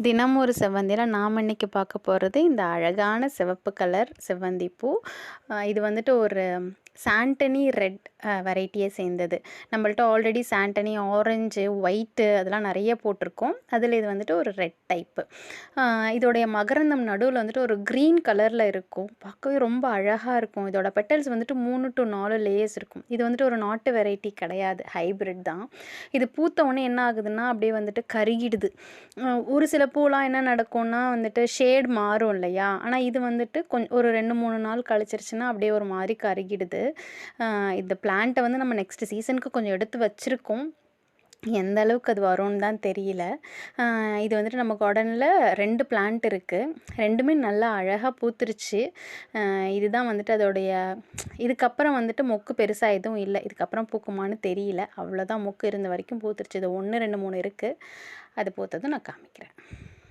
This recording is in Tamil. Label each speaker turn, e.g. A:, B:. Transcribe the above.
A: தினம் ஒரு செவ்வந்தியில நாம் இன்னைக்கு பார்க்க போகிறது இந்த அழகான சிவப்பு கலர் செவ்வந்தி பூ. இது வந்துட்டு ஒரு சாண்டனி ரெட் வெரைட்டியை சேர்ந்தது. நம்மள்ட்ட ஆல்ரெடி சாண்டனி ஆரஞ்சு, ஒயிட்டு அதெல்லாம் நிறைய போட்டிருக்கோம். அதில் இது வந்துட்டு ஒரு ரெட் டைப்பு. இதோடைய மகரந்தம் நடுவில் வந்துட்டு ஒரு க்ரீன் கலரில் இருக்கும். பார்க்கவே ரொம்ப அழகாக இருக்கும். இதோட பெட்டல்ஸ் வந்துட்டு 3 to 4 லேயர்ஸ் இருக்கும். இது வந்துட்டு ஒரு நாட்டு வெரைட்டி கிடையாது, ஹைப்ரிட் தான். இது பூத்த உடனே என்ன ஆகுதுன்னா அப்படியே வந்துட்டு கருகிடுது. ஒரு சில பூலாம் என்ன நடக்கும்னா வந்துட்டு ஷேட் மாறும் இல்லையா? ஆனால் இது வந்துட்டு ஒரு 2, 3 நாள் கழிச்சிருச்சுன்னா அப்படியே ஒரு மாதிரி கருகிடுது. இந்த பிளான்ட்டை வந்து நம்ம நெக்ஸ்ட் சீசனுக்கு கொஞ்சம் எடுத்து வச்சுருக்கோம். எந்த அளவுக்கு அது வரும்னு தான் தெரியல. இது வந்துட்டு நம்ம கார்டனில் 2 பிளான்ட் இருக்குது. 2மே நல்லா அழகாக பூத்துருச்சு. இதுதான் வந்துட்டு அதோடைய இதுக்கப்புறம் வந்துட்டு மொக்கு பெருசாக எதுவும் இல்லை. இதுக்கப்புறம் பூக்குமான்னு தெரியல. அவ்வளோதான், மொக்கு இருந்த வரைக்கும் பூத்துருச்சு. இது 1, 2, 3 இருக்குது. அது பூத்ததும் நான் காமிக்கிறேன்.